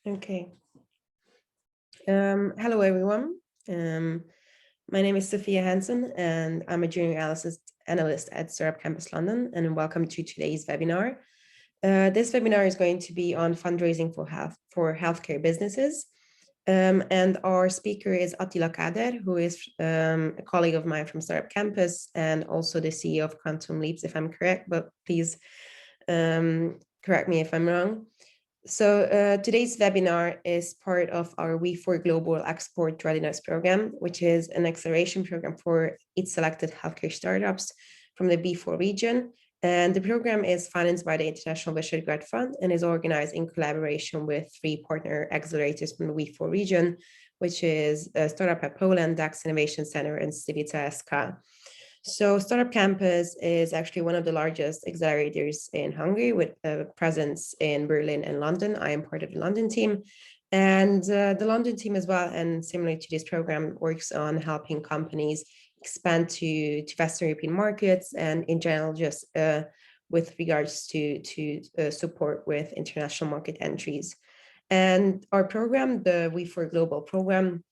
Okay. Hello, everyone. My name is Sophia Hansen, and I'm a junior analyst at Startup Campus London, and welcome to today's webinar. This webinar is going to be on fundraising for healthcare businesses. And our speaker is Attila Khader, who is a colleague of mine from Startup Campus and also the CEO of Quantum Leaps, if I'm correct, but please correct me if I'm wrong. So today's webinar is part of our We4 Global Export Readiness Programme, which is an acceleration program for 8 selected healthcare startups from the B4 region. And the program is financed by the International Visegrad Fund and is organized in collaboration with 3 partner accelerators from the We4 region, which is Startup at Poland, DEX Innovation Centre, and Civitta Slovakia. So Startup Campus is actually one of the largest accelerators in Hungary with a presence in Berlin and London. I am part of the London team, and the London team as well, and similar to this program, works on helping companies expand to Western European markets and in general just with regards to support with international market entries. And our program, the We4 Global program,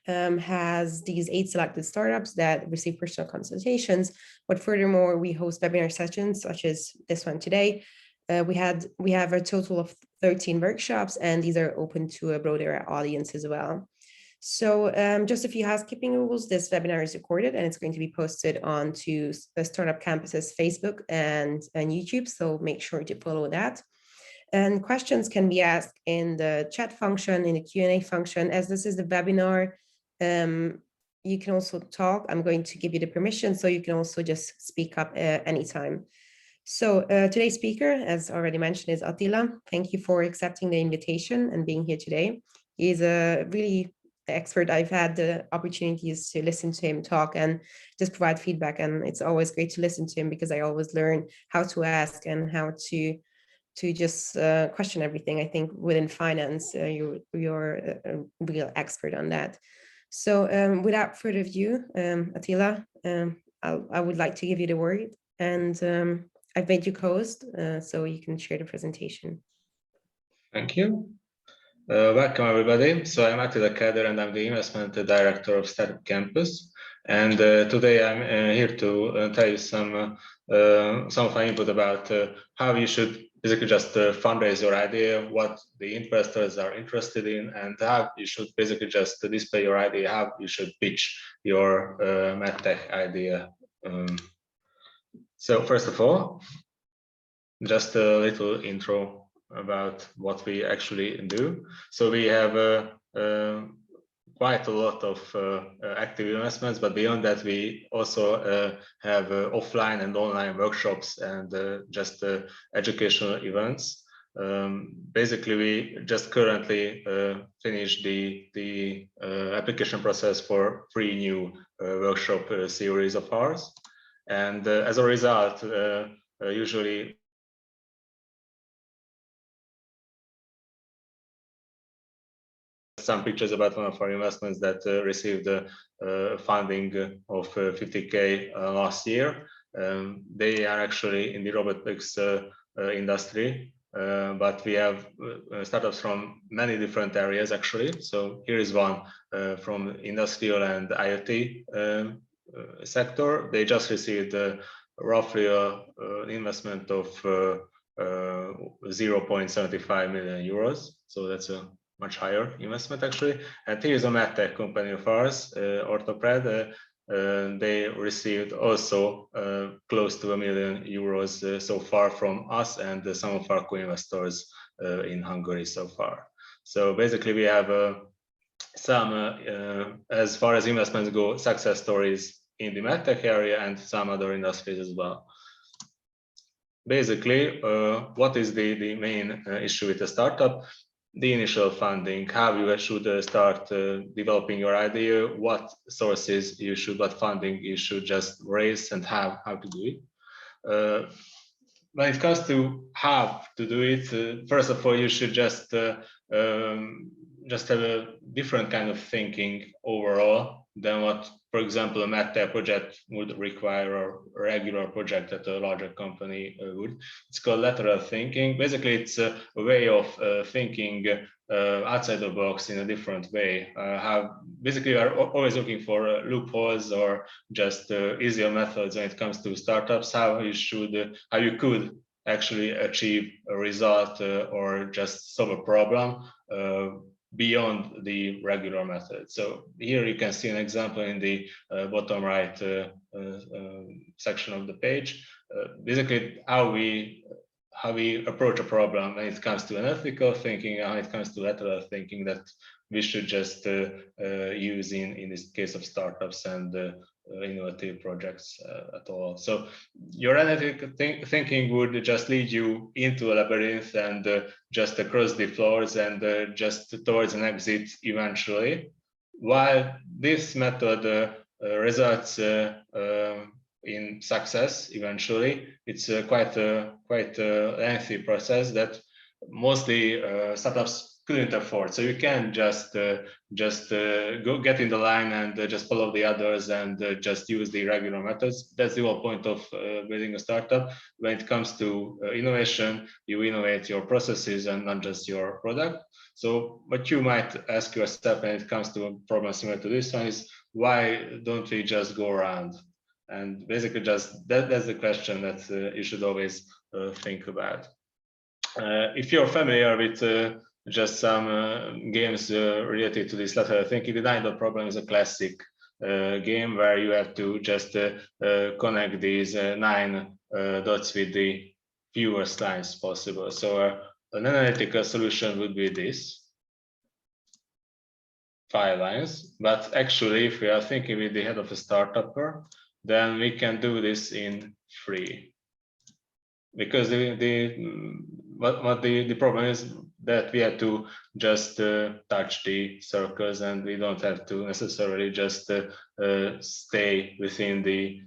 has these 8 selected startups that receive personal consultations, but furthermore, we host webinar sessions such as this one today. We have a total of 13 workshops, and these are open to a broader audience as well. So just a few housekeeping rules. This webinar is recorded and it's going to be posted onto the Startup Campus's Facebook and YouTube, so make sure to follow that. And questions can be asked in the chat function, in the Q&A function. As this is the webinar, you can also talk. I'm going to give you the permission, so you can also just speak up anytime. So today's speaker, as already mentioned, is Attila. Thank you for accepting the invitation and being here today. He's a really expert. I've had the opportunities to listen to him talk and just provide feedback, and it's always great to listen to him because I always learn how to ask and how to just question everything. I think within finance, you're a real expert on that. So without further ado, Attila, I would like to give you the word, and I've made you co-host, so you can share the presentation. Thank you. Welcome, everybody. So I'm Attila Khader, and I'm the investment director of Startup Campus. And today I'm here to tell you some of my input about how you should basically just fundraise your idea, what the investors are interested in, and how you should basically just display your idea, how you should pitch your medtech idea. So first of all, just a little intro about what we actually do. So we have quite a lot of active investments, but beyond that, we also have offline and online workshops and just educational events. Basically, we just currently finished the application process for 3 new workshop series of ours. And as a result, usually some pictures about one of our investments that received funding of 50K last year. They are actually in the robotics industry, but we have startups from many different areas actually. So here is one from industrial and IoT sector. They just received roughly an investment of 0.75 million euros. So that's a much higher investment actually. And here's a medtech company of ours, Orthopred. They received also close to €1 million so far from us and some of our co-investors in Hungary so far. So basically we have some, as far as investments go, success stories in the medtech area and some other industries as well. Basically, what is the main issue with the startup? The initial funding, how you should start developing your idea, what sources you should, what funding you should just raise, and how to do it. When it comes to how to do it, first of all, you should just have a different kind of thinking overall than what for example, a MedTech project would require a regular project that a larger company would. It's called lateral thinking. Basically, it's a way of thinking outside the box in a different way. How basically you are always looking for loopholes or just easier methods when it comes to startups. How you could actually achieve a result or just solve a problem beyond the regular method. So here you can see an example in the bottom right section of the page. Basically, how we approach a problem when it comes to analytical thinking, and when it comes to lateral thinking, that we should just use in this case of startups and innovative projects at all. So your analytical thinking would just lead you into a labyrinth and just across the floors and just towards an exit eventually. While this method results in success eventually, it's quite a lengthy process that mostly startups couldn't afford. So you can't just go get in the line and just follow the others and just use the regular methods. That's the whole point of building a startup. When it comes to innovation, you innovate your processes and not just your product. So what you might ask yourself when it comes to a problem similar to this one is, why don't we just go around? And basically just that's the question that you should always think about. If you're familiar with just some games related to this lateral thinking, the Untitled Problem is a classic game where you have to just connect these 9 dots with the fewest lines possible. So an analytical solution would be this, 5 lines. But actually, if we are thinking with the head of a startupper, then we can do this in 3. Because the problem is that we have to just touch the circles, and we don't have to necessarily just stay within the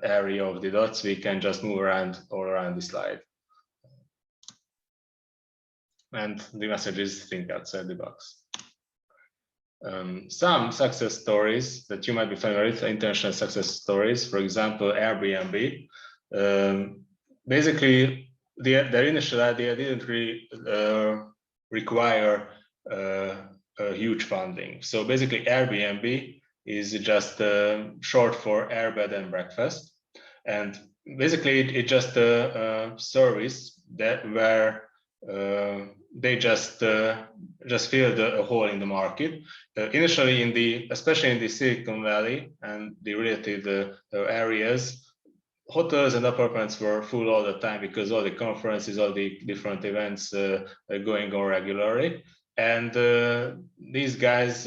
area of the dots. We can just move around all around the slide. And the message is think outside the box. Some success stories that you might be familiar with, international success stories, for example, Airbnb. Basically, their initial idea didn't really require a huge funding. So basically, Airbnb is just short for air, bed, and breakfast. And basically, it's just a service that where they just filled a hole in the market. Initially, especially in the Silicon Valley and the related areas, hotels and apartments were full all the time because all the conferences, all the different events going on regularly. And these guys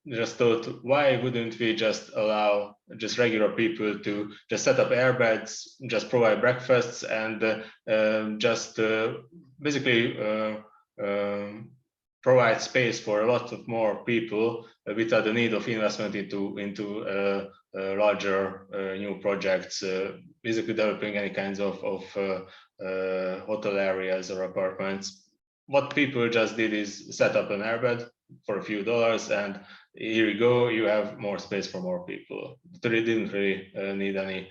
just thought, why wouldn't we just allow just regular people to just set up airbeds, just provide breakfasts, and just basically provide space for a lot of more people without the need of investment into larger new projects, basically developing any kinds of hotel areas or apartments. What people just did is set up an airbed for a few dollars, and here you go, you have more space for more people. They didn't really need any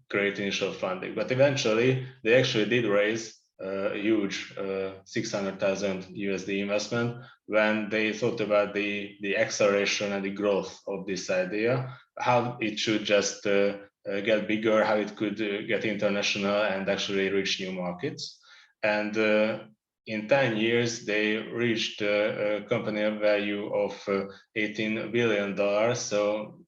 great initial funding, but eventually they actually did raise a huge $600,000 USD investment when they thought about the acceleration and the growth of this idea, how it should just get bigger, how it could get international and actually reach new markets. And in 10 years, they reached a company value of $18 billion. So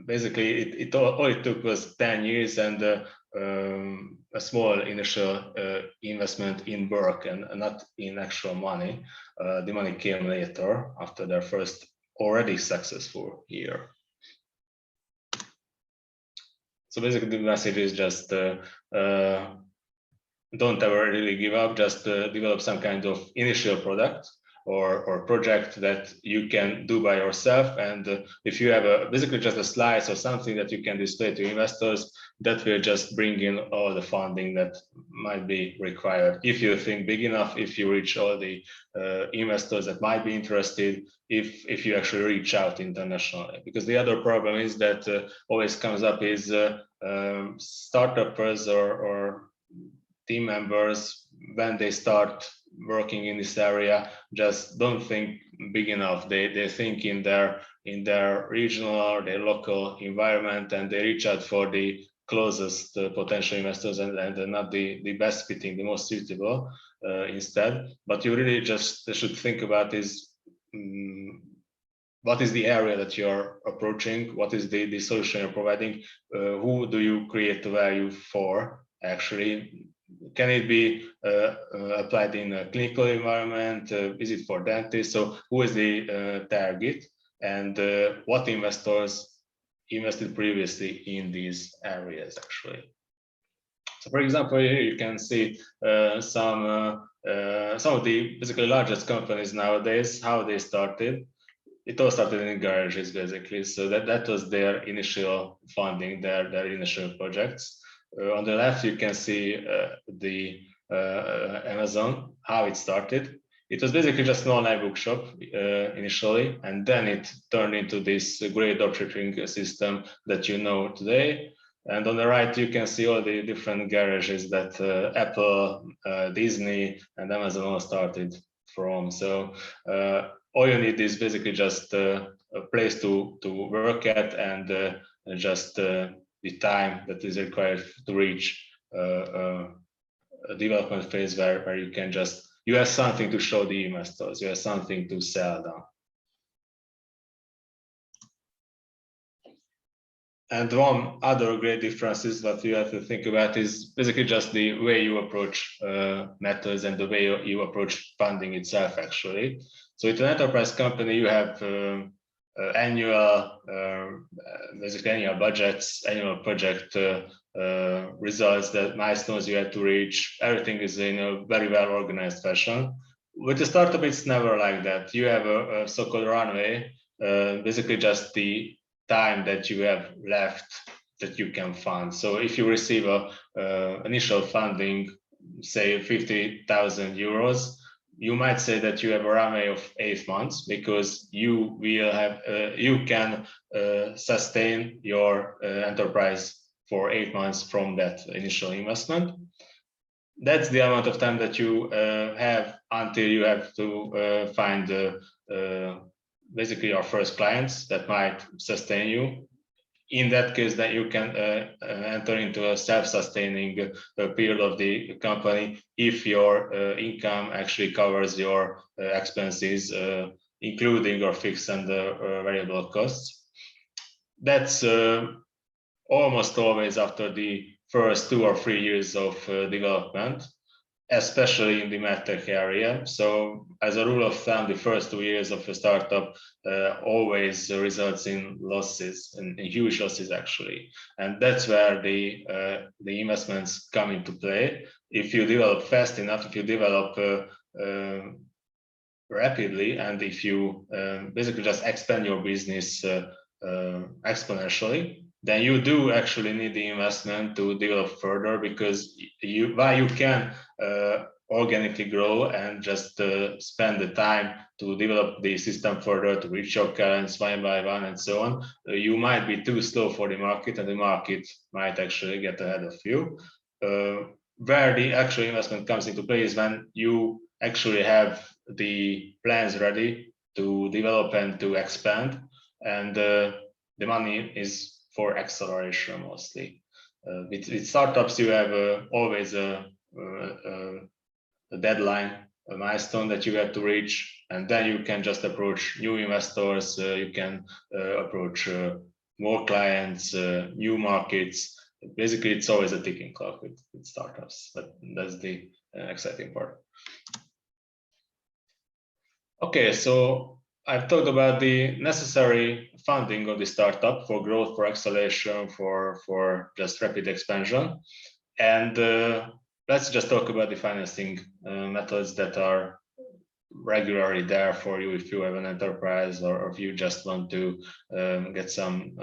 basically, all it took was 10 years and a small initial investment in work and not in actual money. The money came later after their first already successful year. So basically, the message is just don't ever really give up, just develop some kind of initial product or project that you can do by yourself. And if you have basically just a slice or something that you can display to investors, that will just bring in all the funding that might be required. If you think big enough, if you reach all the investors that might be interested, if you actually reach out internationally. Because the other problem is that always comes up is startups or team members, when they start working in this area, just don't think big enough. They think in their regional or their local environment, and they reach out for the closest potential investors and not the best fitting, the most suitable instead. But you really just should think about is what is the area that you're approaching, what is the solution you're providing, who do you create the value for actually. Can it be applied in a clinical environment? Is it for dentists? So who is the target, and what investors invested previously in these areas actually? So for example, here you can see some of the basically largest companies nowadays, how they started. It all started in garages basically. So that was their initial funding, their initial projects. On the left, you can see the Amazon, how it started. It was basically just an online bookshop initially, and then it turned into this great dropshipping system that you know today. And on the right, you can see all the different garages that Apple, Disney, and Amazon all started from. So all you need is basically just a place to work at, and just the time that is required to reach a development phase where you can just, you have something to show the investors, you have something to sell them. And one other great difference is that you have to think about is basically just the way you approach methods and the way you approach funding itself actually. So with an enterprise company, you have annual, basically annual budgets, annual project results, that milestones you have to reach. Everything is in a very well organized fashion. With a startup, it's never like that. You have a so-called runway, basically just the time that you have left that you can fund. So if you receive a initial funding, say 50,000 euros, you might say that you have a runway of 8 months because you will have you can sustain your enterprise for 8 months from that initial investment. That's the amount of time that you have until you have to find basically your first clients that might sustain you. In that case, that you can enter into a self-sustaining period of the company if your income actually covers your expenses, including your fixed and variable costs. That's almost always after the first 2 or 3 years of development, especially in the medtech area. So as a rule of thumb, the first 2 years of a startup always results in losses, and huge losses actually. And that's where the investments come into play. If you develop fast enough, if you develop rapidly, and if you basically just expand your business exponentially, then you do actually need the investment to develop further, because while you can organically grow and just spend the time to develop the system further, to reach your clients one by one and so on, you might be too slow for the market, and the market might actually get ahead of you. Where the actual investment comes into play is when you actually have the plans ready to develop and to expand, and the money is for acceleration mostly. With startups, you have always a deadline, a milestone that you have to reach, and then you can just approach new investors, you can approach more clients, new markets. Basically, it's always a ticking clock with startups, but that's the exciting part. Okay, so I've talked about the necessary funding of the startup for growth, for acceleration, for just rapid expansion. And let's just talk about the financing methods that are regularly there for you if you have an enterprise, or if you just want to get some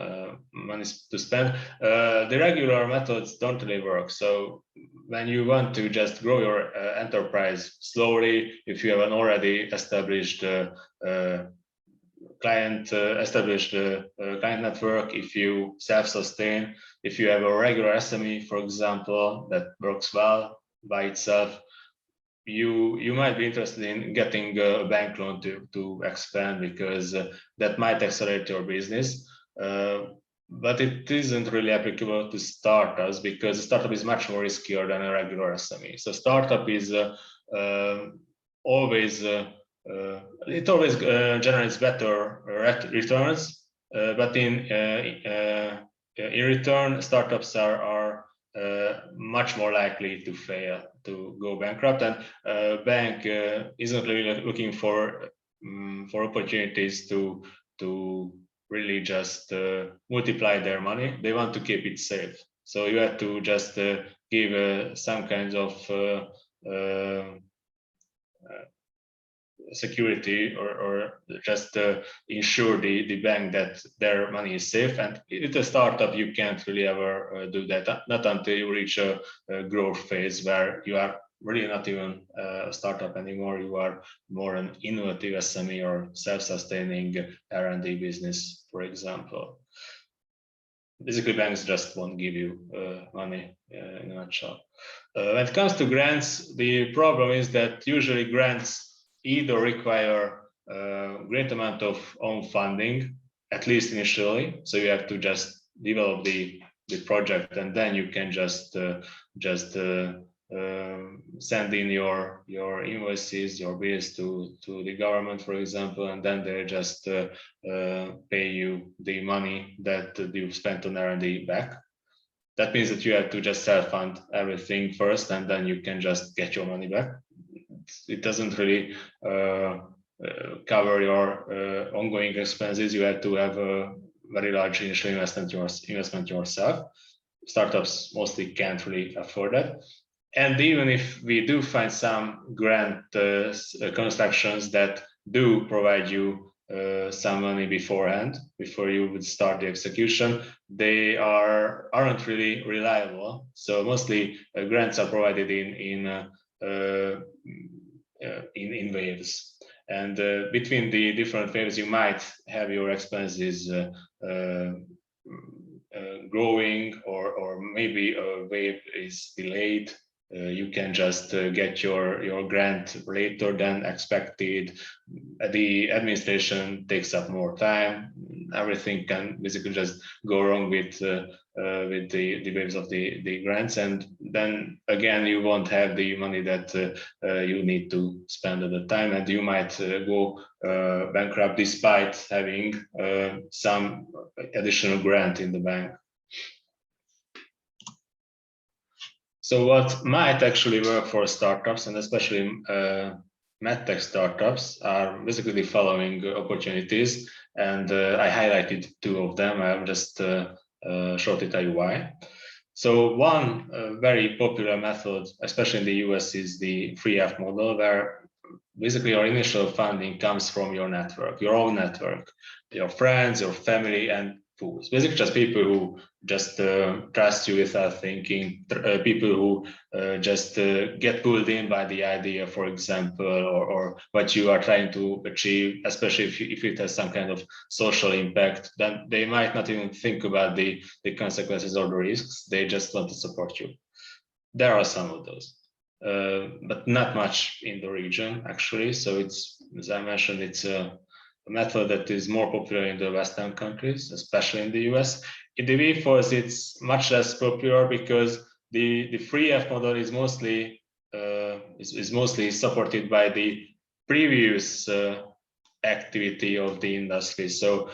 money to spend. The regular methods don't really work. So when you want to just grow your enterprise slowly, if you have an already established client client network, if you self-sustain, if you have a regular SME, for example, that works well by itself, you might be interested in getting a bank loan to expand, because that might accelerate your business. But it isn't really applicable to startups, because a startup is much more riskier than a regular SME. So startup is always generates better returns, but in return, startups are much more likely to fail, to go bankrupt, and bank isn't really looking for opportunities to really just multiply their money. They want to keep it safe. So you have to just give some kinds of security, or just ensure the bank that their money is safe. And with a startup, you can't really ever do that, not until you reach a growth phase where you are really not even a startup anymore. You are more an innovative SME or self-sustaining R&D business, for example. Basically, banks just won't give you money in a nutshell. When it comes to grants, the problem is that usually grants either require a great amount of own funding, at least initially. So you have to just develop the project, and then you can just send in your invoices, your bills to the government, for example, and then they just pay you the money that you've spent on R&D back. That means that you have to just self-fund everything first, and then you can just get your money back. It doesn't really cover your ongoing expenses. You have to have a very large initial investment yourself. Startups mostly can't really afford that. And even if we do find some grant constructions that do provide you some money beforehand, before you would start the execution, they aren't really reliable. So mostly grants are provided in waves, and between the different waves, you might have your expenses growing, or maybe a wave is delayed. You can just get your grant later than expected. The administration takes up more time. Everything can basically just go wrong with the waves of the grants, and then again you won't have the money that you need to spend at the time, and you might go bankrupt despite having some additional grant in the bank. So what might actually work for startups, and especially medtech startups, are basically the following opportunities, and I highlighted two of them. I'll just shortly tell you why. So one very popular method, especially in the US, is the 3F model, where basically your initial funding comes from your network, your own network, your friends, your family, and fools. Basically just people who just trust you without thinking, people who just get pulled in by the idea, for example, or what you are trying to achieve, especially if it has some kind of social impact. Then they might not even think about the consequences or the risks. They just want to support you. There are some of those, but not much in the region, actually. So it's, as I mentioned, it's a method that is more popular in the Western countries, especially in the US. In the WFOs, it's much less popular because the 3F model is mostly supported by the previous activity of the industry. So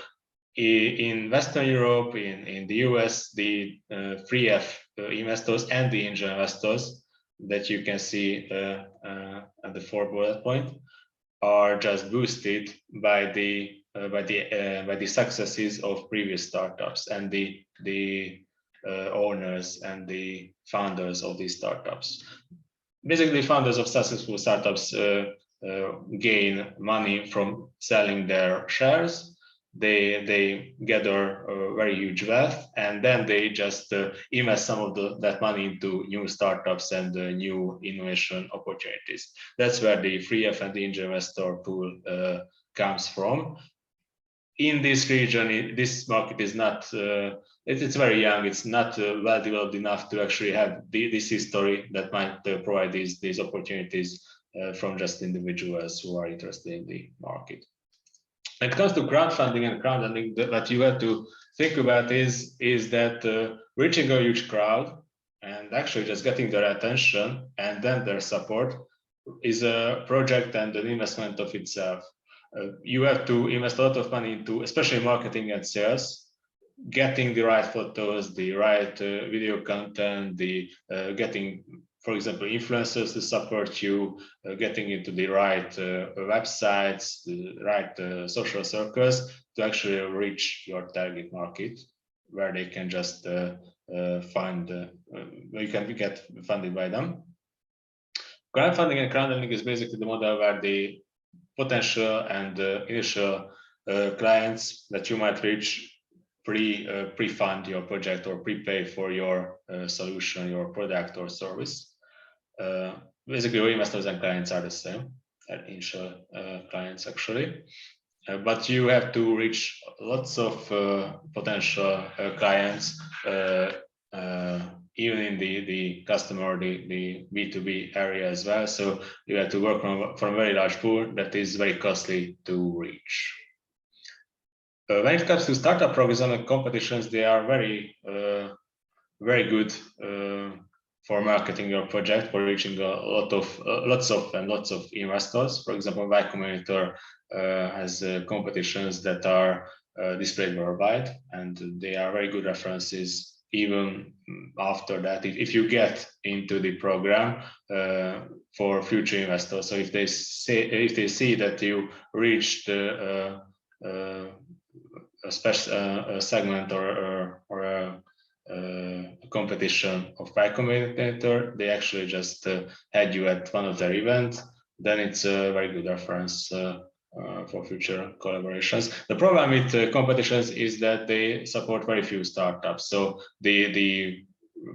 in Western Europe, in the US, the 3F investors and the angel investors that you can see at the 4th bullet point are just boosted by the successes of previous startups and the owners and the founders of these startups. Basically, founders of successful startups gain money from selling their shares. They gather a very huge wealth, and then they just invest some of that money into new startups and new innovation opportunities. That's where the free F&D angel investor tool comes from. In this region, this market is not, it's very young, it's not well developed enough to actually have this history that might provide these opportunities from just individuals who are interested in the market. When it comes to crowdfunding and crowdfunding, what you have to think about is that reaching a huge crowd and actually just getting their attention and then their support is a project and an investment of itself. You have to invest a lot of money into, especially marketing and sales, getting the right photos, the right video content, the getting, for example, influencers to support you, getting into the right websites, the right social circles to actually reach your target market, where they can just find, you can get funded by them. Crowdfunding and crowdfunding is basically the model where the potential and initial clients that you might reach pre-fund your project or prepay for your solution, your product or service. Basically, your investors and clients are the same, initial clients actually. But you have to reach lots of potential clients, even in the customer, the B2B area as well. So you have to work from a very large pool that is very costly to reach. When it comes to startup programs and competitions, they are very good for marketing your project, for reaching lots of investors. For example, Y Combinator has competitions that are displayed worldwide, and they are very good references even after that. If you get into the program for future investors, so if they see that you reached a special segment or a competition of Y Combinator, they actually just had you at one of their events, then it's a very good reference for future collaborations. The problem with competitions is that they support very few startups. So the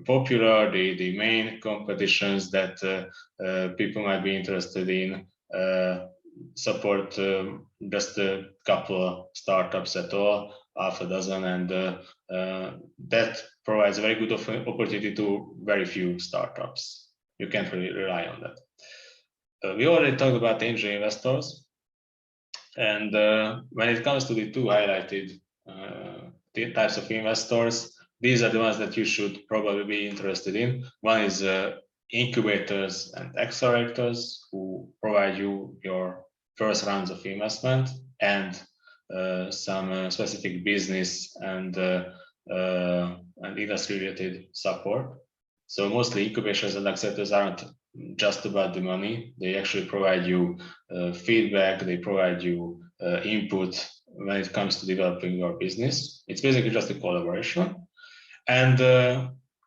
popular, the main competitions that people might be interested in support just a couple of startups at all, half a dozen, and that provides a very good opportunity to very few startups. You can't really rely on that. We already talked about angel investors. And when it comes to the two highlighted types of investors, these are the ones that you should probably be interested in. One is incubators and accelerators, who provide you your first rounds of investment and some specific business and industry-related support. So mostly incubations and accelerators aren't just about the money. They actually provide you feedback, they provide you input when it comes to developing your business. It's basically just a collaboration. And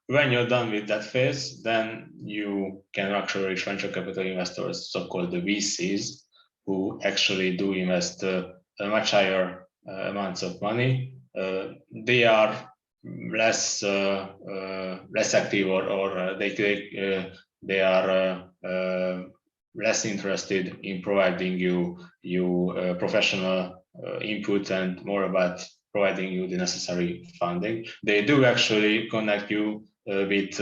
when you're done with that phase, then you can actually reach venture capital investors, so-called the VCs, who actually do invest much higher amounts of money. They are less active, or they are less interested in providing you professional input and more about providing you the necessary funding. They do actually connect you with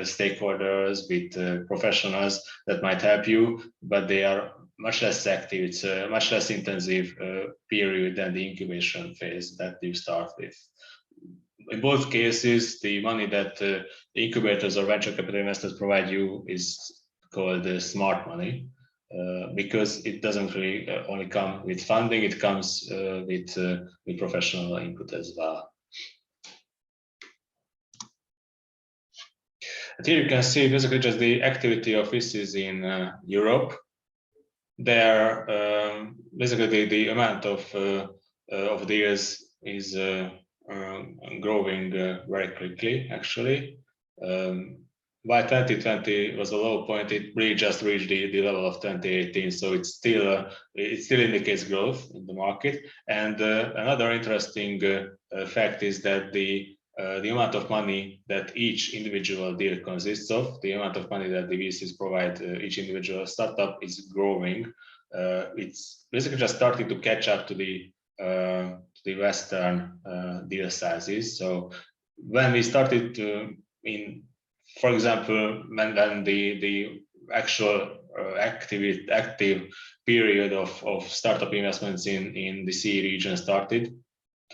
stakeholders, with professionals that might help you, but they are much less active. It's a much less intensive period than the incubation phase that you start with. In both cases, the money that the incubators or venture capital investors provide you is called smart money, because it doesn't really only come with funding, it comes with professional input as well. And here you can see basically just the activity of VCs in Europe. There, basically the amount of deals is growing very quickly, actually. while 2020 was a low point, it really just reached the level of 2018. So it still indicates growth in the market. And another interesting fact is that the amount of money that each individual deal consists of, the amount of money that the VCs provide each individual startup is growing. It's basically just starting to catch up to the Western deal sizes. So when we started for example, when the actual active period of startup investments in the CE region started,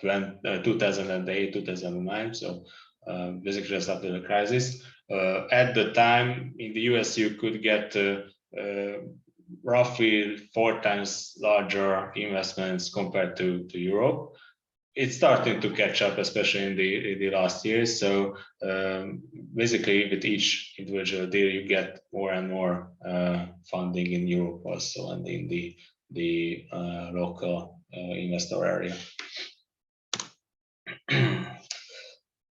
2008, 2009. So basically just after the crisis. At the time in the US, you could get roughly 4 times larger investments compared to Europe. It's starting to catch up, especially in the last years. So basically, with each individual deal, you get more and more funding in Europe also, and in the local investor area.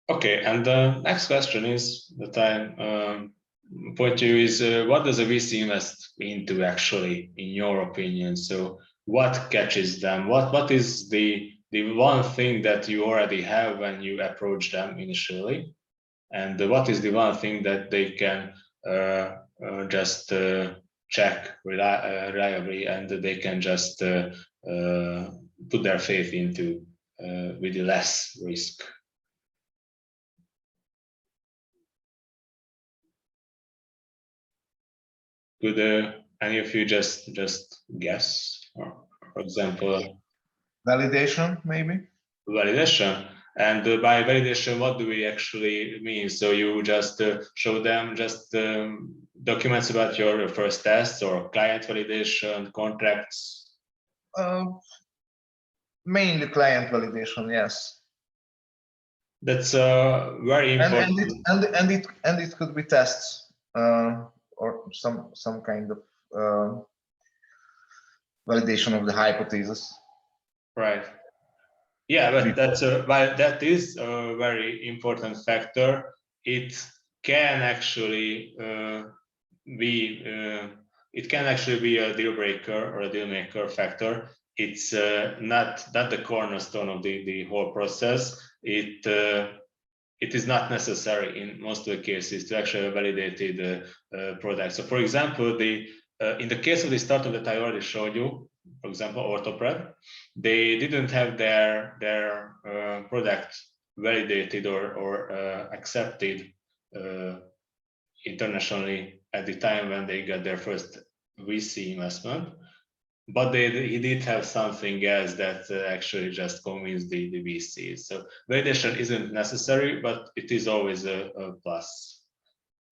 Okay, and the next question is that I point to you is what does a VC invest into actually, in your opinion? So what catches them? What is the one thing that you already have when you approach them initially, and what is the one thing that they can just check reliably, and they can just put their faith into with less risk? Could any of you just guess, or for example, validation, maybe? Validation. And by validation, what do we actually mean? So you just show them just documents about your first tests, or client validation, contracts? Mainly client validation, yes. That's very important. And it could be tests or some kind of validation of the hypothesis. Right. Yeah, but that is a very important factor. It can actually be a deal breaker or a deal maker factor. It's not the cornerstone of the whole process. It is not necessary in most of the cases to actually have validated products. So, for example, in the case of the startup that I already showed you, for example, Orthopred, they didn't have their product validated or accepted internationally at the time when they got their first VC investment, but he did have something else that actually just convinced the VCs. So validation isn't necessary, but it is always a plus.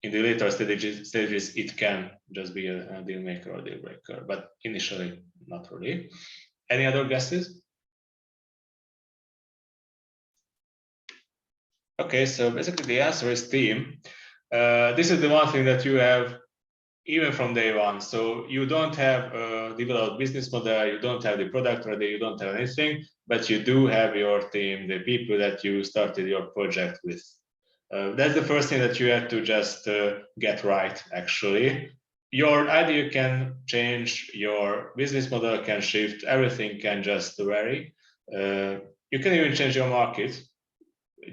In the later stages, it can just be a deal maker or deal breaker, but initially, not really. Any other guesses? Okay, so basically the answer is team. This is the one thing that you have even from day one. So you don't have a developed business model, you don't have the product ready, you don't have anything, but you do have your team, the people that you started your project with. That's the first thing that you have to just get right, actually. Your idea can change, your business model can shift, everything can just vary. You can even change your market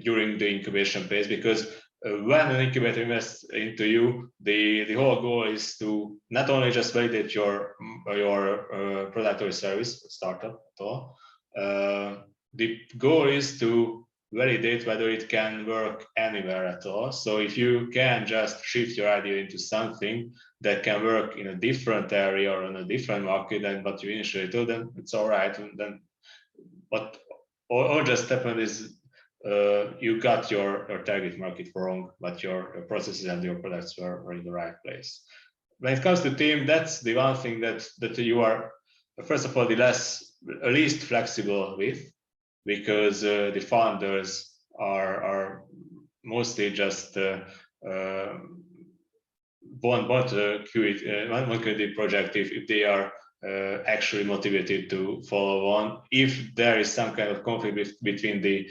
during the incubation phase, because when an incubator invests into you, the whole goal is to not only just validate your product or service, startup at all. The goal is to validate whether it can work anywhere at all. So if you can just shift your idea into something that can work in a different area or in a different market than what you initially told, then it's all right. And then what all just happened is you got your target market wrong, but your processes and your products were in the right place. When it comes to team, that's the one thing that you are, first of all, the least flexible with, because the founders are mostly just want to quit the project if they are actually motivated to follow on. If there is some kind of conflict between the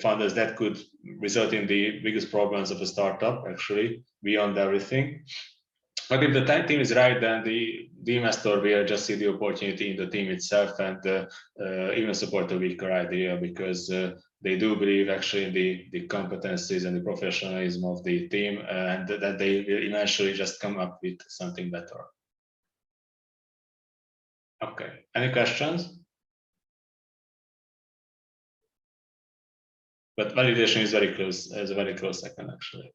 funders, that could result in the biggest problems of a startup, actually, beyond everything. But if the team is right, then the investor will just see the opportunity in the team itself and even support a weaker idea, because they do believe actually in the competencies and the professionalism of the team, and that they will eventually just come up with something better. Okay, any questions? But validation is very close, is a very close second, actually.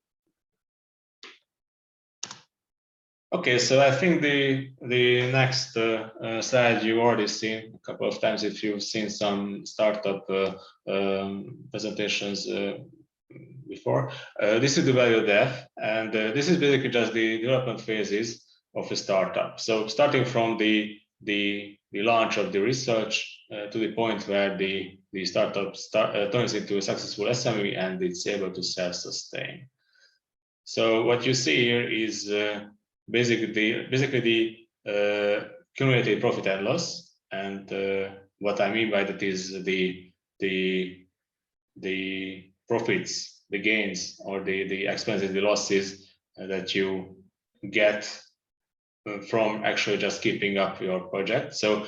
Okay, so I think the next slide you've already seen a couple of times if you've seen some startup presentations before. This is the value depth, and this is basically just the development phases of a startup. So starting from the launch of the research to the point where the startup turns into a successful SME and it's able to self-sustain. So what you see here is basically the cumulative profit and loss, and what I mean by that is the profits, the gains, or the expenses, the losses that you get from actually just keeping up your project. So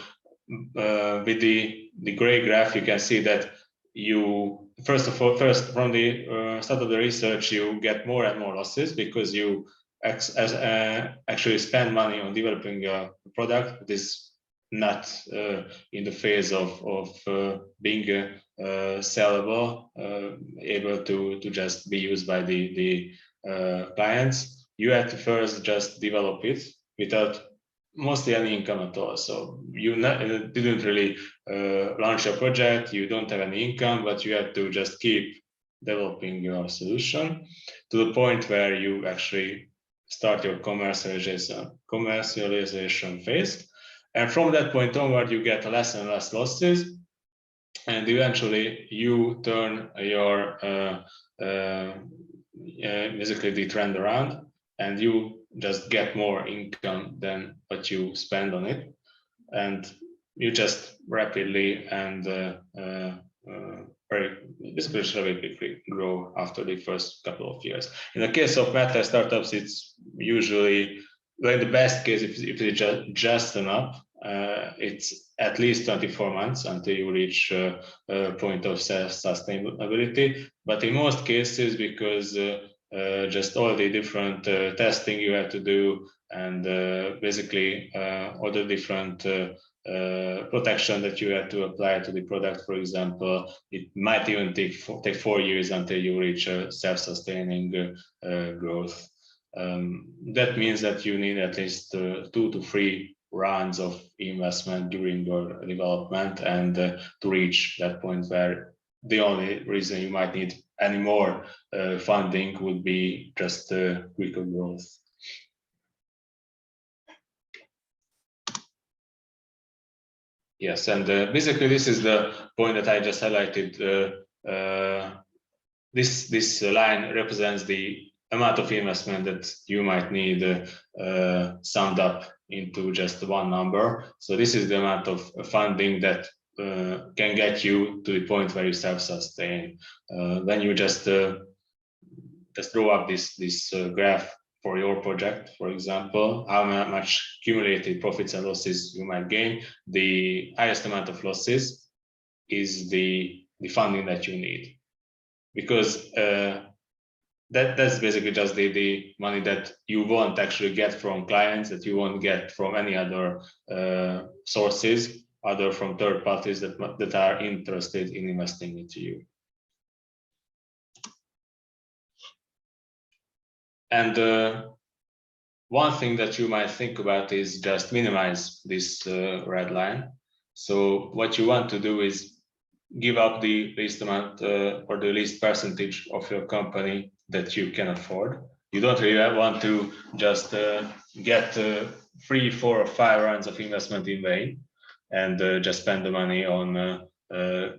with the gray graph, you can see that you first from the start of the research, you get more and more losses because you actually spend money on developing a product that is not in the phase of being sellable, able to just be used by the clients. You have to first just develop it without mostly any income at all. So you didn't really launch a project, you don't have any income, but you have to just keep developing your solution to the point where you actually start your commercialization phase. And from that point onward, you get less and less losses. And eventually you turn your basically the trend around, and you just get more income than what you spend on it. And you just rapidly and very quickly grow after the first couple of years. In the case of meta startups, it's usually, well, in the best case, if it's just enough, it's at least 24 months until you reach a point of self-sustainability. But in most cases, because just all the different testing you have to do, and basically all the different protection that you have to apply to the product, for example, it might even take 4 years until you reach a self-sustaining growth. That means that you need at least 2 to 3 rounds of investment during your development, and to reach that point where the only reason you might need any more funding would be just quicker growth. Yes, and basically this is the point that I just highlighted. This line represents the amount of investment that you might need summed up into just one number. So this is the amount of funding that can get you to the point where you self-sustain. When you just draw up this graph for your project, for example, how much cumulative profits and losses you might gain, the highest amount of losses is the funding that you need, because that's basically just the money that you won't actually get from clients, that you won't get from any other sources, other from third parties that are interested in investing into you. And one thing that you might think about is just minimize this red line. So what you want to do is give up the least amount or the least percentage of your company that you can afford. You don't really want to just get 3, 4, or 5 rounds of investment in vain and just spend the money on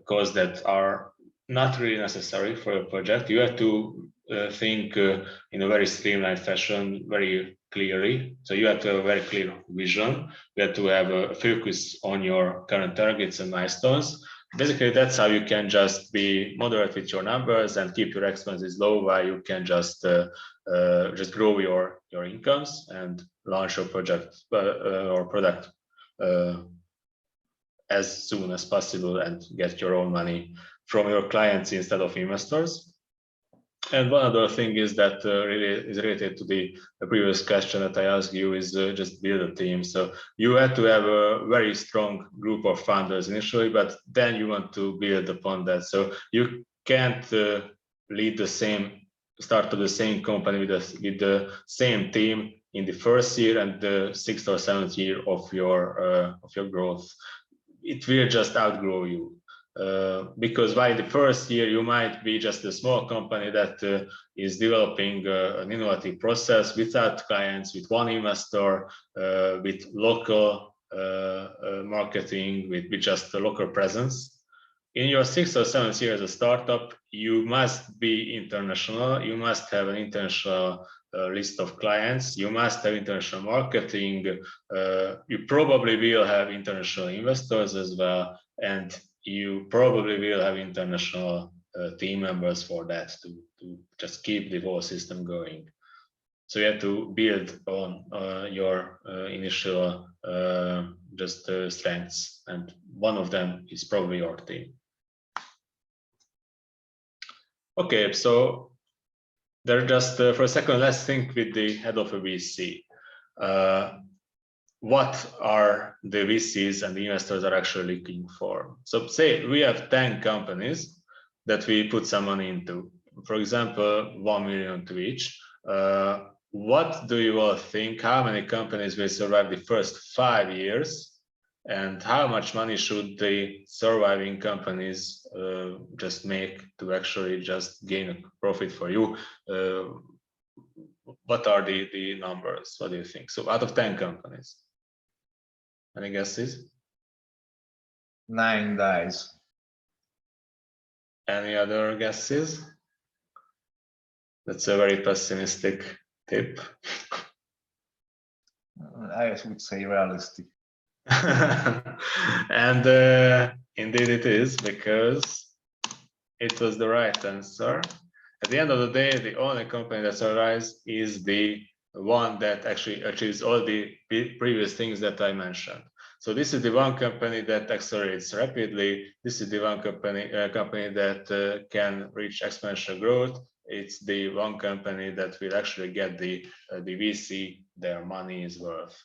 costs that are not really necessary for a project. You have to think in a very streamlined fashion, very clearly. So you have to have a very clear vision. You have to have a focus on your current targets and milestones. Basically, that's how you can just be moderate with your numbers and keep your expenses low, while you can just grow your incomes and launch your project or product as soon as possible and get your own money from your clients instead of investors. And one other thing is that really is related to the previous question that I asked you is just build a team. So you have to have a very strong group of founders initially, but then you want to build upon that. So you can't start the same company with the same team in the first year and the 6th or 7th year of your growth. It will just outgrow you. Because by the first year you might be just a small company that is developing an innovative process without clients, with one investor, with local marketing, with just a local presence. In your 6th or 7th year as a startup, you must be international. You must have an international list of clients. You must have international marketing. You probably will have international investors as well, and you probably will have international team members for that to just keep the whole system going. So you have to build on your initial strengths, and one of them is probably your team. Okay, so there just for a second, let's think with the head of a VC. What are the VCs and the investors are actually looking for? So say we have 10 companies that we put some money into, for example, 1 million to each. What do you all think? How many companies will survive the first 5 years? And how much money should the surviving companies just make to actually just gain a profit for you? What are the numbers? What do you think? So out of 10 companies. Any guesses? 9 guys. Any other guesses? That's a very pessimistic tip. I would say realistic. And indeed it is, because it was the right answer. At the end of the day, the only company that survives is the one that actually achieves all the previous things that I mentioned. So this is the one company that accelerates rapidly. This is the one company that can reach exponential growth. It's the one company that will actually get the VC their money is worth.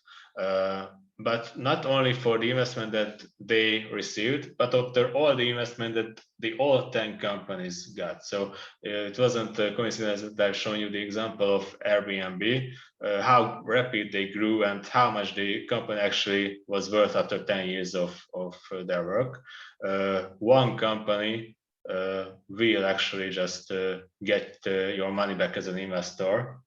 But not only for the investment that they received, but after all the investment that the all 10 companies got. So it wasn't a coincidence that I've shown you the example of Airbnb, how rapid they grew and how much the company actually was worth after 10 years of their work. One company will actually just get your money back as an investor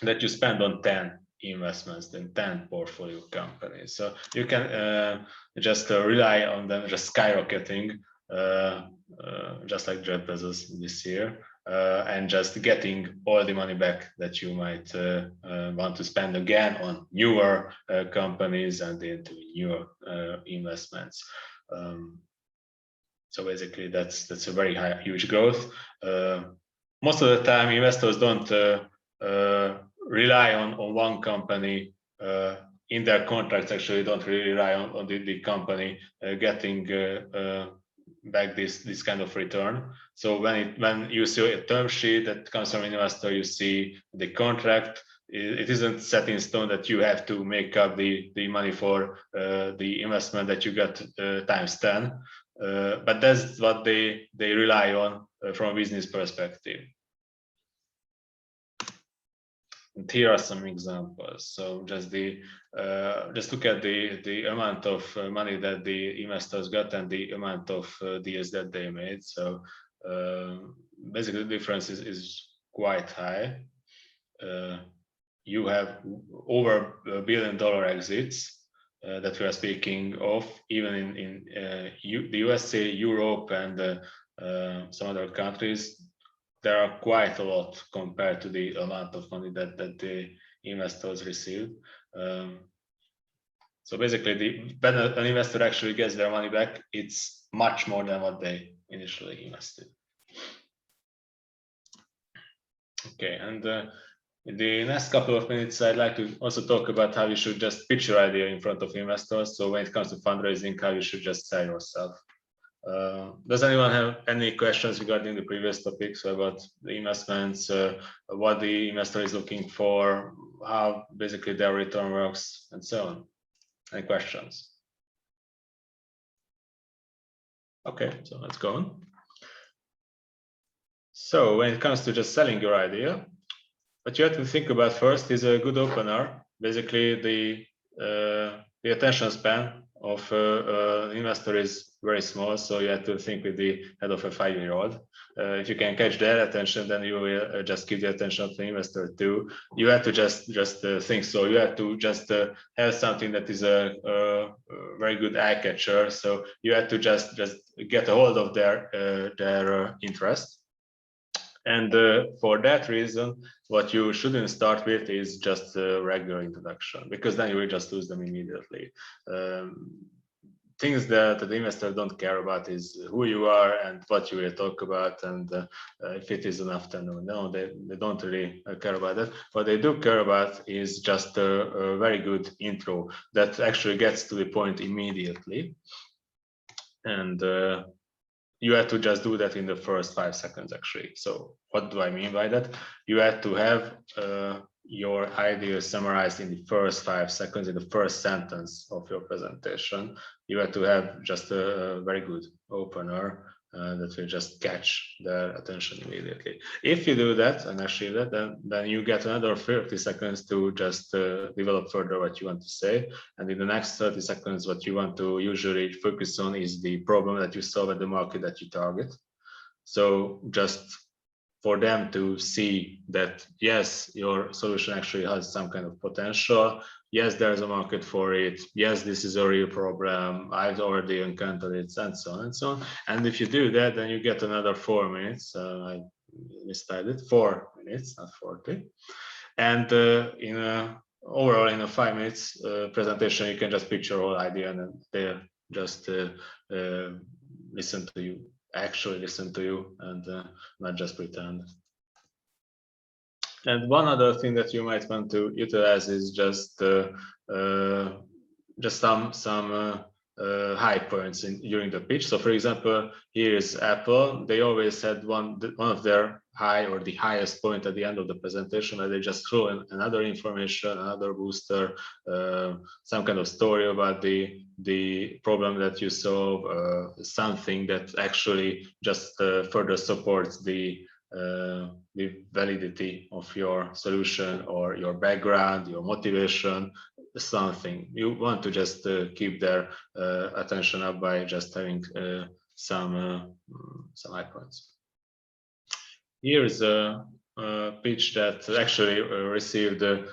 that you spend on 10 investments in 10 portfolio companies. So you can just rely on them just skyrocketing, just like Jeff Bezos this year, and just getting all the money back that you might want to spend again on newer companies and into newer investments. So basically that's a very huge growth. Most of the time investors don't rely on one company in their contracts. Actually don't really rely on the company getting back this kind of return. So when you see a term sheet that comes from an investor, you see the contract, it isn't set in stone that you have to make up the money for the investment that you got times 10, but that's what they rely on from a business perspective. And here are some examples. So just look at the amount of money that the investors got and the amount of deals that they made. So basically the difference is quite high. You have over $1 billion exits that we are speaking of, even in the USA, Europe, and some other countries, there are quite a lot compared to the amount of money that the investors receive. So basically, when an investor actually gets their money back, it's much more than what they initially invested. Okay, and in the next couple of minutes, I'd like to also talk about how you should just pitch your idea in front of investors. So when it comes to fundraising, how you should just sell yourself. Does anyone have any questions regarding the previous topics about the investments, what the investor is looking for, how basically their return works, and so on? Any questions? Okay, so let's go on. So when it comes to just selling your idea, what you have to think about first is a good opener. Basically, the attention span of an investor is very small, so you have to think with the head of a 5-year-old. If you can catch their attention, then you will just give the attention of the investor too. You have to just think. So you have to just have something that is a very good eye catcher. So you have to just get a hold of their interest. And for that reason, what you shouldn't start with is just a regular introduction, because then you will just lose them immediately. Things that the investor don't care about is who you are and what you will talk about, and if it is enough, then no, they don't really care about that. What they do care about is just a very good intro that actually gets to the point immediately. And you have to just do that in the first 5 seconds, actually. So what do I mean by that? You have to have your idea summarized in the first 5 seconds, in the first sentence of your presentation. You have to have just a very good opener that will just catch their attention immediately. If you do that and achieve that, then you get another 30 seconds to just develop further what you want to say. And in the next 30 seconds, what you want to usually focus on is the problem that you solve at the market that you target. So just for them to see that, yes, your solution actually has some kind of potential. Yes, there's a market for it. Yes, this is a real problem. I've already encountered it, and so on and so on. And if you do that, then you get another 4 minutes. I misstated, 4 minutes, not 40. And overall, in a 5 minutes presentation, you can just pitch your whole idea, and then they just listen to you. Actually listen to you, and not just pretend. And one other thing that you might want to utilize is just some high points during the pitch. So for example, here is Apple. They always had one of their high or the highest point at the end of the presentation, where they just throw in another information, another booster, some kind of story about the problem that you solve, something that actually just further supports the validity of your solution or your background, your motivation, something. You want to just keep their attention up by just having some high points. Here is a pitch that actually received a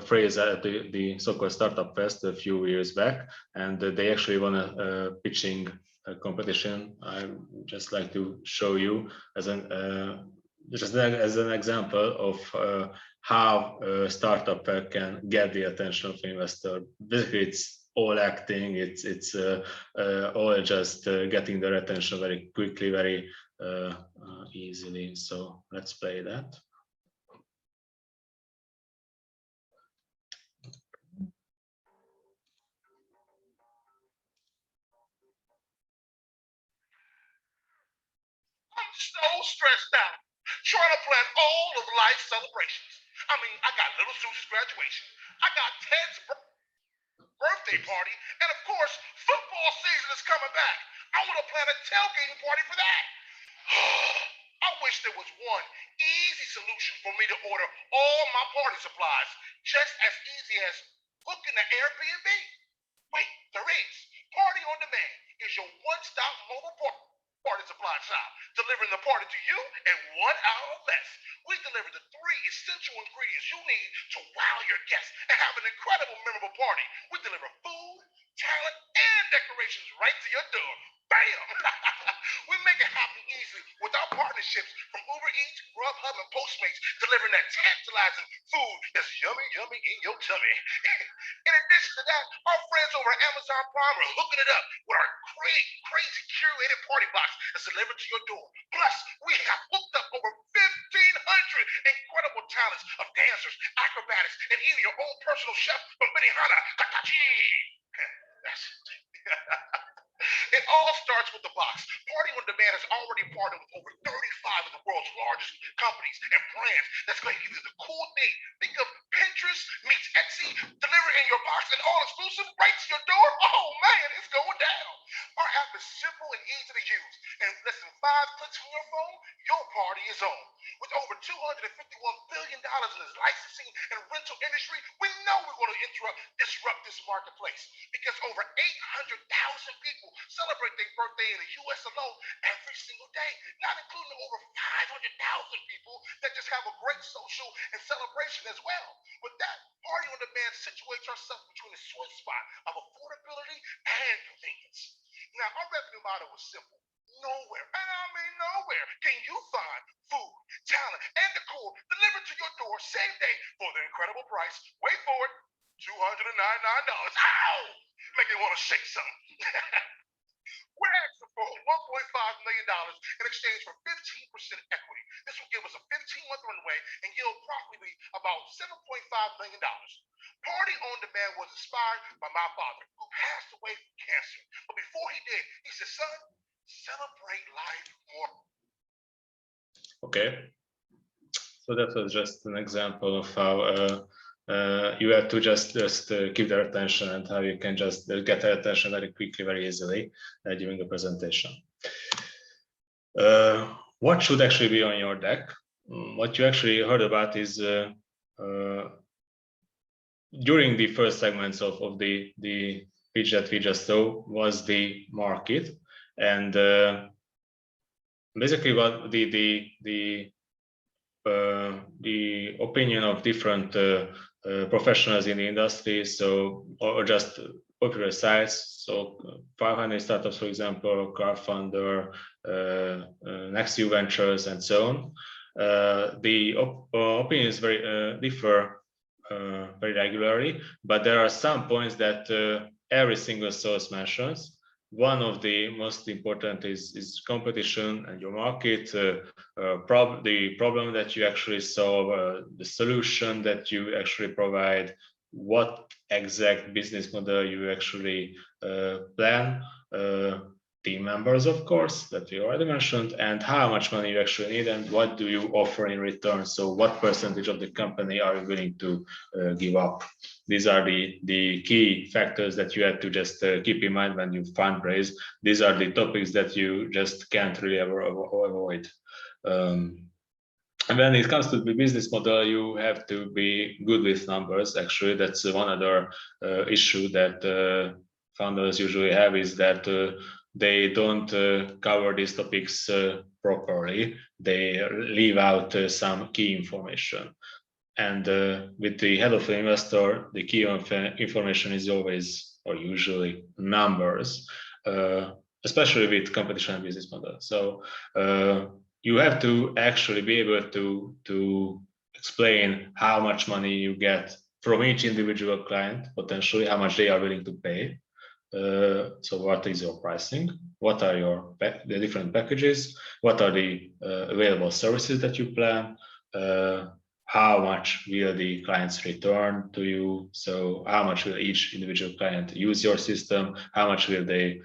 phrase at the so-called Startup Fest a few years back, and they actually won a pitching competition. I just like to show you as an example of how a startup can get the attention of investor. Basically, it's all acting. It's all just getting their attention very quickly, very easily. So let's play that. I'm so stressed out trying to plan all of life celebrations. I mean, I got little Susie's graduation, I got Ted's birthday party, and of course, football season is coming back. I want to plan a tailgating party for that. I wish there was one easy solution for me to order all my party supplies, just as easy as booking an Airbnb. Wait, there is. Party on Demand is your one-stop mobile party supply shop, delivering the party to you in 1 hour or less. We deliver the 3 essential ingredients you need to wow your guests and have an incredible, memorable party. We deliver food, talent, and decorations right to your door. Bam! We make it happen easily with our partnerships from Uber Eats, Grubhub, and Postmates, delivering that tantalizing food that's yummy, yummy in your tummy. In addition to that, our friends over at Amazon Prime are hooking it up with our crazy curated party box that's delivered to your door. Plus, we have hooked up over 1,500 incredible talents of dancers, acrobatics, and even your own personal chef from Benihana. That's It all starts with the box. Party on Demand has already partnered with over 35 of the world's largest companies and brands that's going to give you the cool thing. Think of Pinterest meets Etsy, delivered in your box and all exclusive right to your door. Oh man, it's going down. Our app is simple and easy to use. And in less than 5 clicks from your phone, your party is on. With over $251 billion in this licensing and rental industry, we know we're going to disrupt this marketplace because over 800,000 people celebrate their birthday in the US alone every single day, not including the over 500,000 people that just have a great social and celebration as well. With that, Party on Demand situates ourselves between the sweet spot of affordability and convenience. Now, our revenue model was simple. Nowhere, and I mean nowhere, can you find food, talent, and decor delivered to your door same day for the incredible price. Wait for it, $299. Ow! Make me want to shake something. We're asking for $1.5 million in exchange for 15% equity. This will give us a 15-month runway and yield approximately about $7.5 million. Party on Demand was inspired by my father, who passed away from cancer. But before he did, he said, son, celebrate life more. Okay. So that was just an example of how you have to just keep their attention and how you can just get their attention very quickly, very easily during the presentation. What should actually be on your deck? What you actually heard about is during the first segments of the pitch that we just saw was the market, and basically what the opinion of different professionals in the industry, so or just popular sites, so 500 startups, for example, crowdfunder, Next U Ventures, and so on. The opinions differ very regularly, but there are some points that every single source mentions. One of the most important is competition and your market, the problem that you actually solve, the solution that you actually provide, what exact business model you actually plan, team members, of course, that we already mentioned, and how much money you actually need and what do you offer in return. So what percentage of the company are you willing to give up? These are the key factors that you have to just keep in mind when you fundraise. These are the topics that you just can't really ever avoid. And when it comes to the business model, you have to be good with numbers. Actually, that's one other issue that founders usually have, is that they don't cover these topics properly. They leave out some key information. And with the head of the investor, the key information is always, or usually, numbers, especially with competition and business model. So you have to actually be able to explain how much money you get from each individual client, potentially how much they are willing to pay. So what is your pricing? What are the different packages? What are the available services that you plan? How much will the clients return to you? So how much will each individual client use your system? How much will they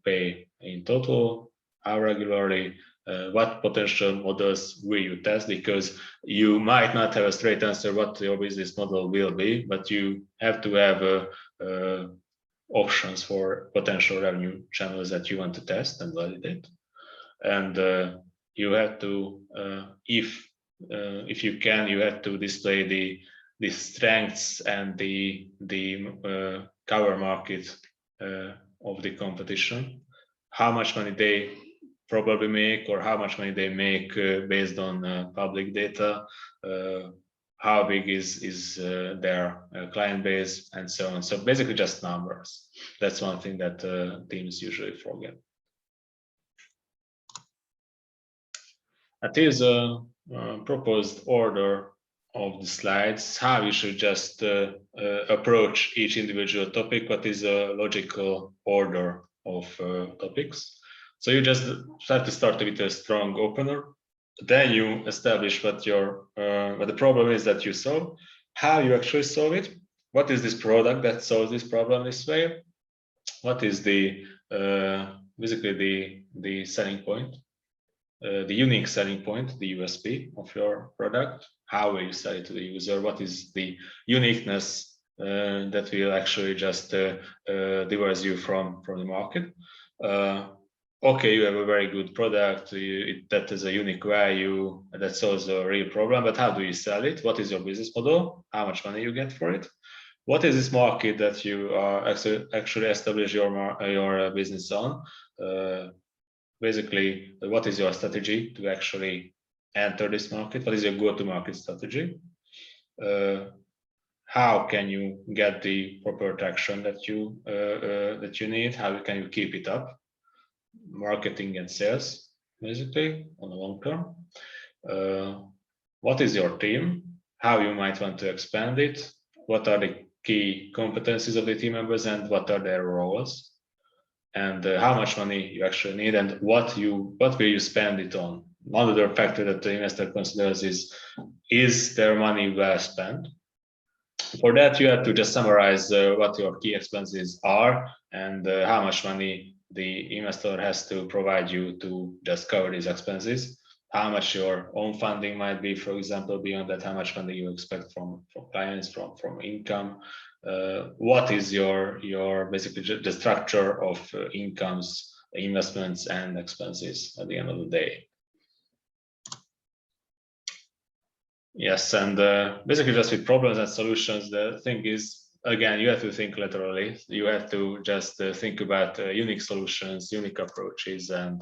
pay in total? How regularly? What potential models will you test? Because you might not have a straight answer what your business model will be, but you have to have options for potential revenue channels that you want to test and validate. And you have to, if you can, you have to display the strengths and the cover market of the competition, how much money they probably make, or how much money they make based on public data, how big is their client base, and so on. So basically just numbers. That's one thing that teams usually forget. That is a proposed order of the slides, how you should just approach each individual topic, what is a logical order of topics. So you just have to start with a strong opener, then you establish what the problem is that you solve, how you actually solve it, what is this product that solves this problem this way, what is the basically the selling point, the unique selling point, the USP of your product, how will you sell it to the user, what is the uniqueness that will actually just diverse you from the market. Okay, you have a very good product that is a unique value that solves a real problem, but how do you sell it? What is your business model? How much money you get for it? What is this market that you are actually establish your business on? Basically, what is your strategy to actually enter this market? What is your go-to-market strategy? How can you get the proper traction that you need? How can you keep it up? Marketing and sales, basically, on the long term. What is your team? How you might want to expand it? What are the key competencies of the team members and what are their roles? And how much money you actually need and what will you spend it on? One other factor that the investor considers is their money well spent? For that, you have to just summarize what your key expenses are and how much money the investor has to provide you to just cover these expenses, how much your own funding might be, for example, beyond that, how much money you expect from clients, from income, what is your basically the structure of incomes, investments, and expenses at the end of the day. Yes, and basically just with problems and solutions, the thing is, again, you have to think laterally. You have to just think about unique solutions, unique approaches, and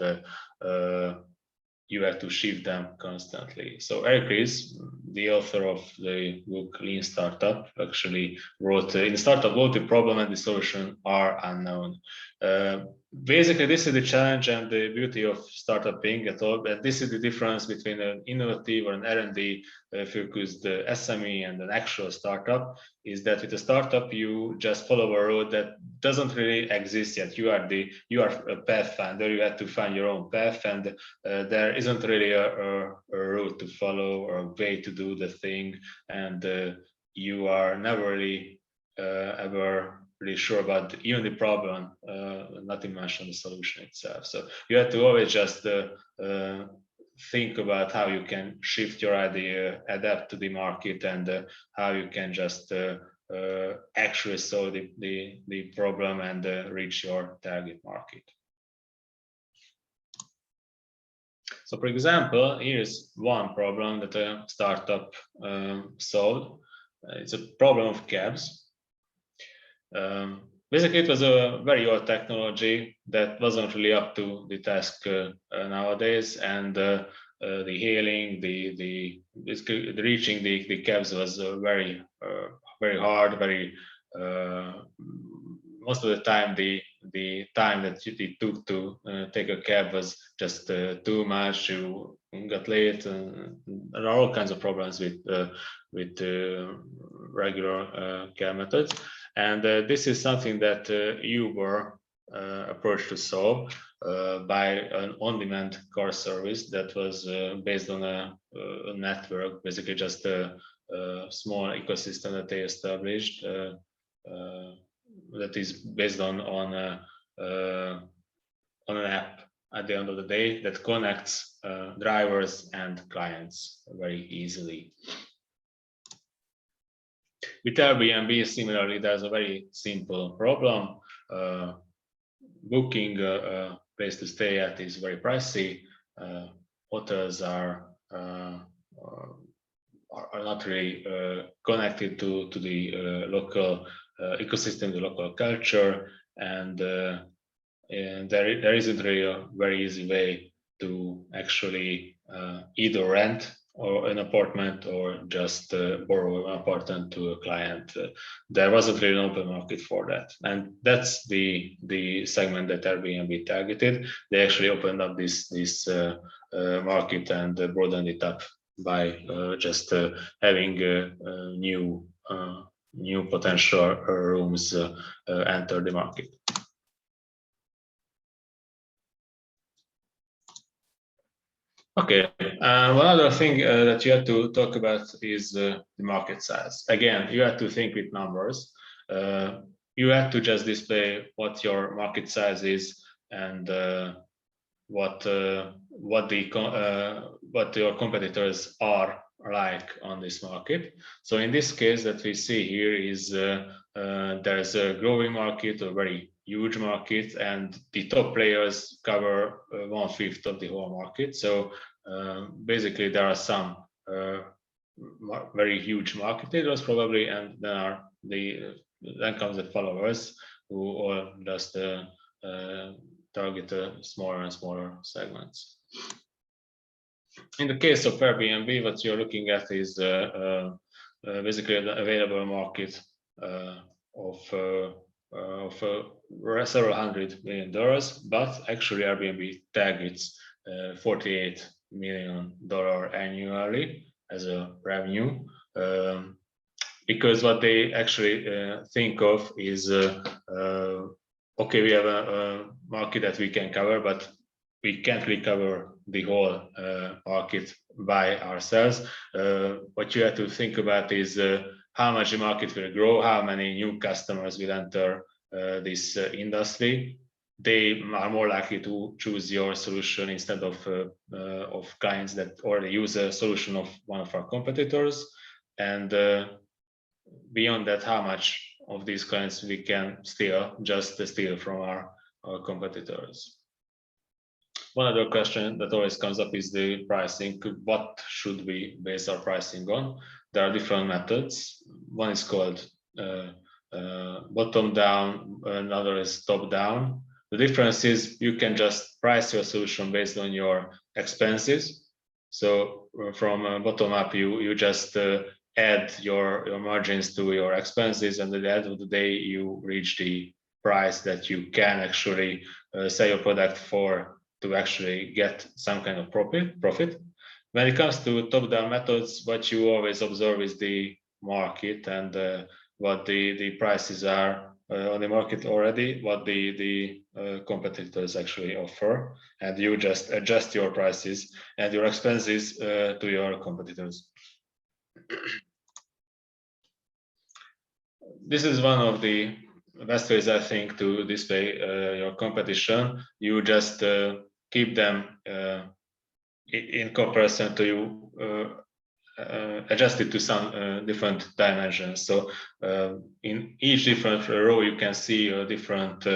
you have to shift them constantly. So Eric Ries, the author of the book Lean Startup, actually wrote, in Startup World, the problem and the solution are unknown. Basically, this is the challenge and the beauty of startupping at all. But this is the difference between an innovative or an R&D focused SME and an actual startup, is that with a startup, you just follow a road that doesn't really exist yet. You are a pathfinder, you have to find your own path, and there isn't really a route to follow or a way to do the thing, and you are never really ever really sure about even the problem, not to mention the solution itself. So you have to always just think about how you can shift your idea, adapt to the market, and how you can just actually solve the problem and reach your target market. So for example, here's one problem that a startup solved. It's a problem of cabs. Basically, it was a very old technology that wasn't really up to the task nowadays, and the hailing, the reaching the cabs was very hard. Most of the time, the time that it took to take a cab was just too much. You got late, and there are all kinds of problems with regular cab methods. And this is something that Uber approached to solve by an on-demand car service that was based on a network, basically just a small ecosystem that they established that is based on an app at the end of the day that connects drivers and clients very easily. With Airbnb, similarly, there's a very simple problem. Booking a place to stay at is very pricey. Hotels are not really connected to the local ecosystem, the local culture, and there isn't really a very easy way to actually either rent or an apartment or just borrow an apartment to a client. There wasn't really an open market for that, and that's the segment that Airbnb targeted. They actually opened up this market and broadened it up by just having new potential rooms enter the market. Okay, one other thing that you have to talk about is the market size. Again, you have to think with numbers. You have to just display what your market size is and what your competitors are like on this market. So in this case that we see here is there's a growing market, a very huge market, and the top players cover 1/5 of the whole market. So basically there are some very huge market leaders probably, and then comes the followers who all just target smaller and smaller segments. In the case of Airbnb, what you're looking at is basically the available market of several $100 million, but actually Airbnb targets $48 million annually as a revenue, because what they actually think of is okay, we have a market that we can cover, but we can't really cover the whole market by ourselves. What you have to think about is how much the market will grow, how many new customers will enter this industry. They are more likely to choose your solution instead of clients that already use a solution of one of our competitors. And beyond that, how much of these clients we can steal from our competitors. One other question that always comes up is the pricing. What should we base our pricing on? There are different methods. One is called bottom down, another is top down. The difference is you can just price your solution based on your expenses. So from bottom up, you just add your margins to your expenses, and at the end of the day, you reach the price that you can actually sell your product for to actually get some kind of profit. When it comes to top-down methods, what you always observe is the market and what the prices are on the market already, what the competitors actually offer, and you just adjust your prices and your expenses to your competitors. This is one of the best ways, I think, to display your competition. You just keep them in comparison to you, adjusted to some different dimensions. So in each different row, you can see a different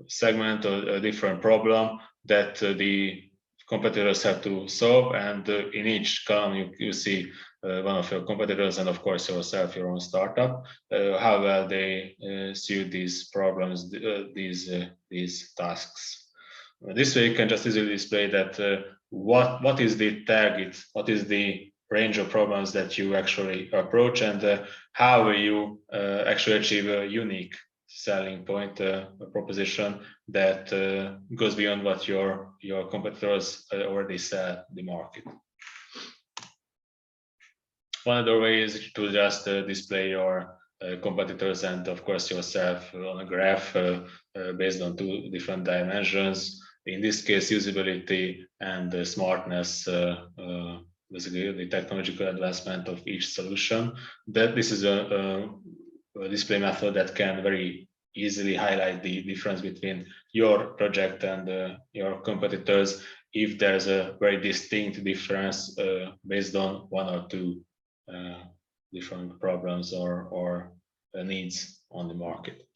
segment or a different problem that the competitors have to solve, and in each column you see one of your competitors and of course yourself, your own startup, how well they suit these problems, these tasks. This way you can just easily display that what is the target, what is the range of problems that you actually approach, and how will you actually achieve a unique selling point, a proposition that goes beyond what your competitors already sell the market. One other way is to just display your competitors and of course yourself on a graph based on two different dimensions. In this case, usability and smartness, basically the technological advancement of each solution. That this is a display method that can very easily highlight the difference between your project and your competitors if there's a very distinct difference based on one or two different problems or needs on the market.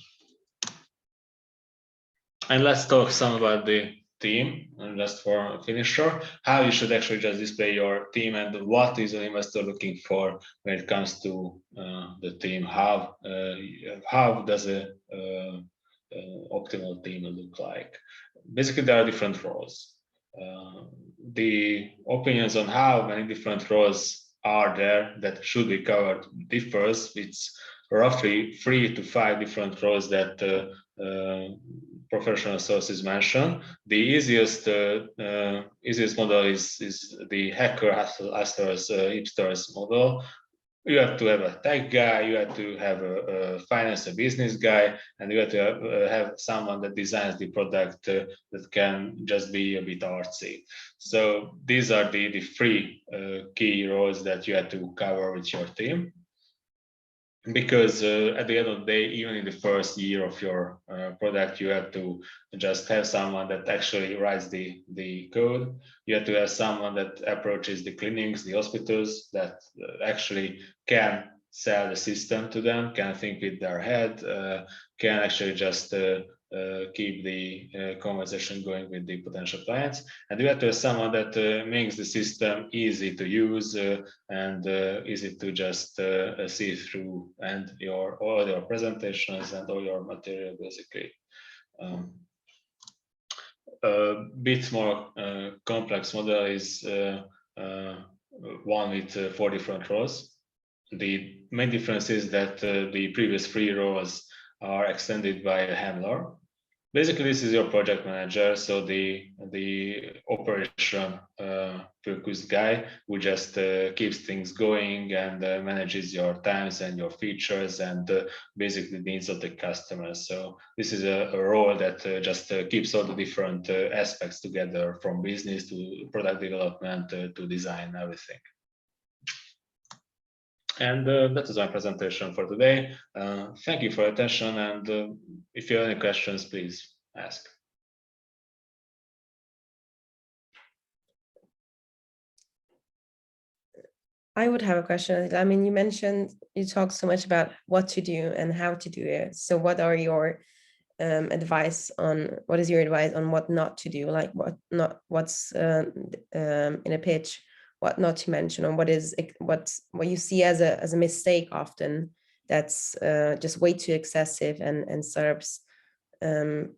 And let's talk some about the team, and just for a finisher, how you should actually just display your team and what is an investor looking for when it comes to the team. How does a optimal team look like? Basically, there are different roles. The opinions on how many different roles are there that should be covered differs. It's roughly 3 to 5 different roles that professional sources mention. The easiest model is the hacker hustlers hipsters model. You have to have a tech guy, you have to have a finance, a business guy, and you have to have someone that designs the product that can just be a bit artsy. So these are the 3 key roles that you have to cover with your team. Because at the end of the day, even in the first year of your product, you have to just have someone that actually writes the code. You have to have someone that approaches the clinics, the hospitals, that actually can sell the system to them, can think with their head, can actually just keep the conversation going with the potential clients. And you have to have someone that makes the system easy to use and easy to just see through, and all your presentations and all your material basically. A bit more complex model is one with 4 different roles. The main difference is that the previous 3 roles are extended by a handler. Basically, this is your project manager, so the operation focused guy who just keeps things going and manages your times and your features and basically the needs of the customers. So this is a role that just keeps all the different aspects together, from business to product development to design, everything. And that is my presentation for today. Thank you for your attention, and if you have any questions, please ask. I would have a question. I mean, you talked so much about what to do and how to do it. So what are your advice on what not to do, like what's in a pitch, what not to mention, or what you see as a mistake often that's just way too excessive and startups, and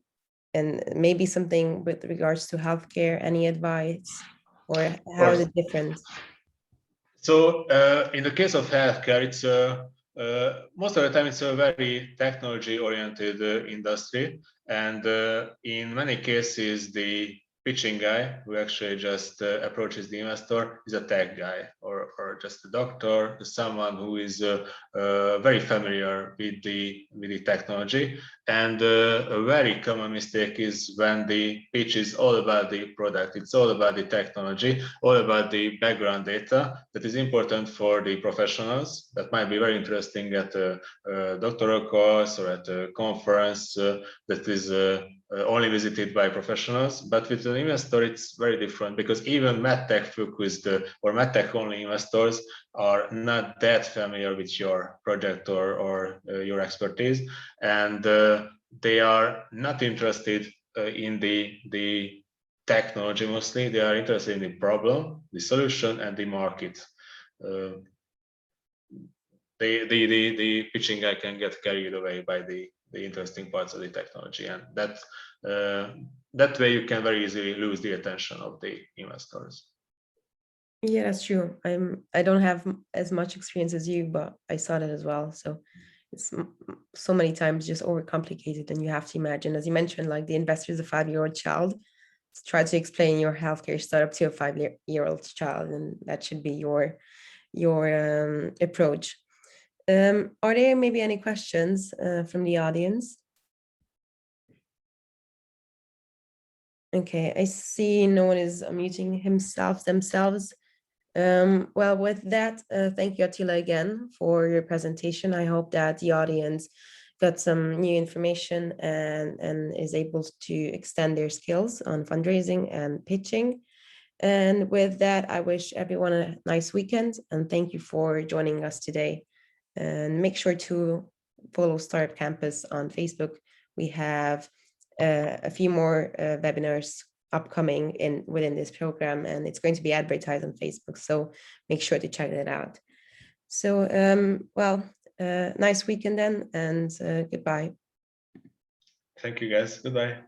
maybe something with regards to healthcare, any advice, or how is it different? So in the case of healthcare, it's most of the time it's a very technology-oriented industry, and in many cases the pitching guy who actually just approaches the investor is a tech guy or just a doctor, someone who is very familiar with the technology. And a very common mistake is when the pitch is all about the product, it's all about the technology, all about the background data that is important for the professionals, that might be very interesting at a doctoral course or at a conference that is only visited by professionals. But with an investor, it's very different, because even medtech focused or medtech only investors are not that familiar with your project or your expertise, and they are not interested in the technology mostly. They are interested in the problem, the solution, and the market. The pitching guy can get carried away by the interesting parts of the technology, and that way you can very easily lose the attention of the investors. Yeah, that's true. I don't have as much experience as you, but I saw that as well. So it's so many times just overcomplicated, and you have to imagine, as you mentioned, like the investor is a 5-year-old child. Try to explain your healthcare startup to a 5-year-old child, and that should be your approach. Are there maybe any questions from the audience? Okay, I see no one is unmuting themselves. Well, with that, thank you, Attila, again for your presentation. I hope that the audience got some new information and is able to extend their skills on fundraising and pitching. And with that, I wish everyone a nice weekend, and thank you for joining us today. And make sure to follow Startup Campus on Facebook. We have a few more webinars upcoming within this program, and it's going to be advertised on Facebook, so make sure to check that out. So nice weekend then, and goodbye. Thank you guys. Goodbye.